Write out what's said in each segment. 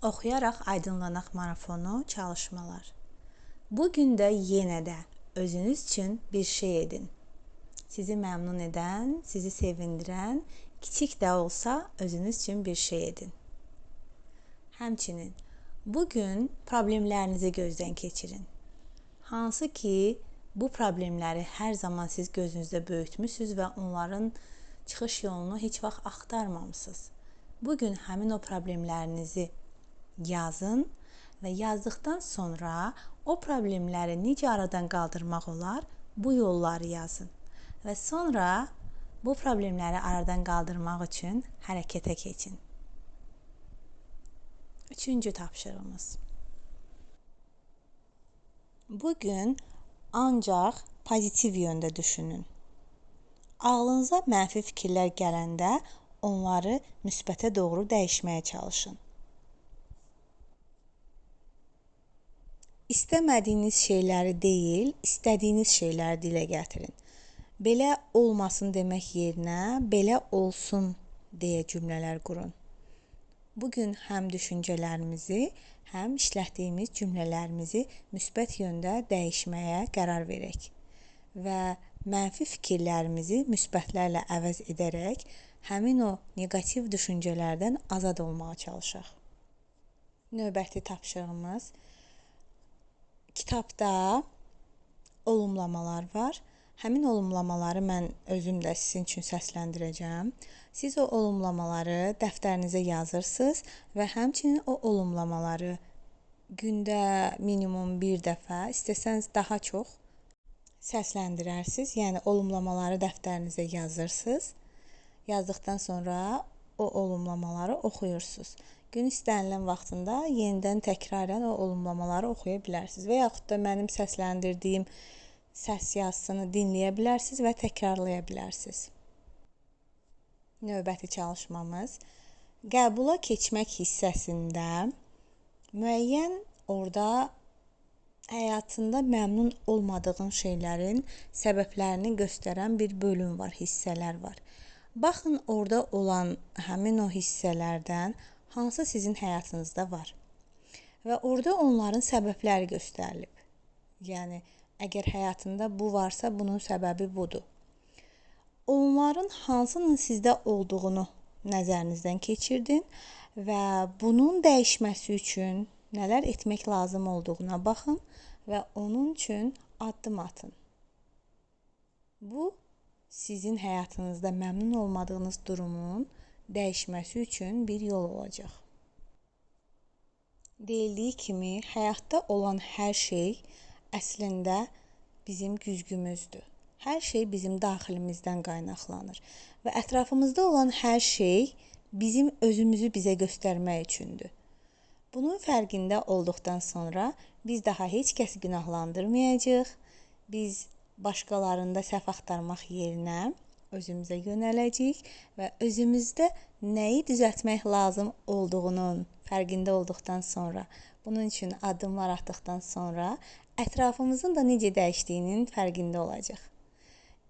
Oxuyaraq aydınlanaq marafonu çalışmalar. Bugün də yenə də özünüz üçün bir şey edin. Sizi məmnun edən, sizi sevindirən, kiçik də olsa özünüz üçün bir şey edin. Həmçinin bugün problemlərinizi gözdən keçirin. Hansı ki, bu problemləri hər zaman siz gözünüzdə böyütmüsünüz və onların çıxış yolunu heç vaxt axtarmamısınız. Bugün həmin o problemlərinizi yazın və yazdıqdan sonra o problemləri necə aradan qaldırmaq olar, bu yolları yazın. Və sonra bu problemləri aradan qaldırmaq üçün hərəkətə keçin. Üçüncü tapşırığımız. Bugün ancaq pozitiv yöndə düşünün. Ağlınıza mənfi fikirlər gələndə onları müsbətə doğru dəyişməyə çalışın. İstəmədiyiniz şeyləri deyil, istədiyiniz şeyləri dilə gətirin. Belə olmasın demək yerinə, belə olsun deyə cümlələr qurun. Bugün həm düşüncələrimizi, həm işlətdiyimiz cümlələrimizi müsbət yöndə dəyişməyə qərar verək və mənfi fikirlərimizi müsbətlərlə əvəz edərək həmin o neqativ düşüncələrdən azad olmağa çalışaq. Növbəti tapşırığımız. Kitabda olumlamalar var. Həmin olumlamaları mən özüm də sizin üçün səsləndirəcəm. Siz o olumlamaları dəftərinizə yazırsınız və həmçinin o olumlamaları gündə minimum bir dəfə, istəsəniz daha çox səsləndirərsiniz. Yəni olumlamaları dəftərinizə yazırsınız. Yazdıqdan sonra o olumlamaları oxuyursunuz. Gün istənilən vaxtında yenidən təkrarən o olumlamaları oxuya bilərsiniz və yaxud da mənim səsləndirdiyim səs yazısını dinləyə bilərsiniz və təkrarlaya bilərsiniz. Növbəti çalışmamız. Qəbula keçmək hissəsində müəyyən orada həyatında məmnun olmadığın şeylərin səbəblərini göstərən bir bölüm var, hissələr var. Baxın, orada olan həmin o hissələrdən hansı sizin həyatınızda var və orada onların səbəbləri göstərilib. Yəni, əgər həyatında bu varsa, bunun səbəbi budur. Onların hansının sizdə olduğunu nəzərinizdən keçirdin və bunun dəyişməsi üçün nələr etmək lazım olduğuna baxın və onun üçün addım atın. Bu, sizin həyatınızda məmnun olmadığınız durumun dəyişməsi üçün bir yol olacaq. Deyildiyi kimi, həyatda olan hər şey əslində bizim güzgümüzdür. Hər şey bizim daxilimizdən qaynaqlanır və ətrafımızda olan hər şey bizim özümüzü bizə göstərmək üçündür. Bunun fərqində olduqdan sonra biz daha heç kəsi günahlandırmayacağıq. Biz başqalarında səhv axtarmaq yerinə özümüzə yönələcəyik və özümüzdə nəyi düzəltmək lazım olduğunun fərqində olduqdan sonra, bunun üçün addımlar atdıqdan sonra ətrafımızın da necə dəyişdiyinin fərqində olacaq.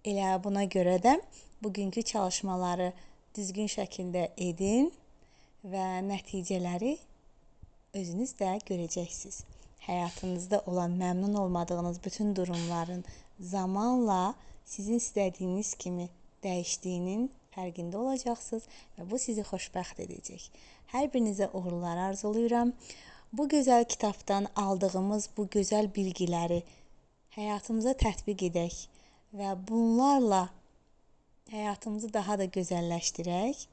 Elə buna görə də bugünkü çalışmaları düzgün şəkildə edin və nəticələri özünüz də görəcəksiniz. Həyatınızda olan məmnun olmadığınız bütün durumların zamanla sizin istədiyiniz kimi dəyişdiyinin fərqində olacaqsınız və bu sizi xoşbəxt edəcək. Hər birinizə uğurlar arzulayıram. Bu gözəl kitabdan aldığımız bu gözəl bilgiləri həyatımıza tətbiq edək və bunlarla həyatımızı daha da gözəlləşdirək,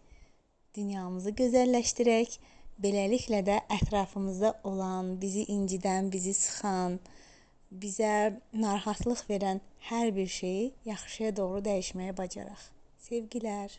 dünyamızı gözəlləşdirək. Beləliklə də ətrafımızda olan, bizi incidən, bizi sıxan, bizə narahatlıq verən hər bir şeyi yaxşıya doğru dəyişməyə bacaraq. Sevgilər.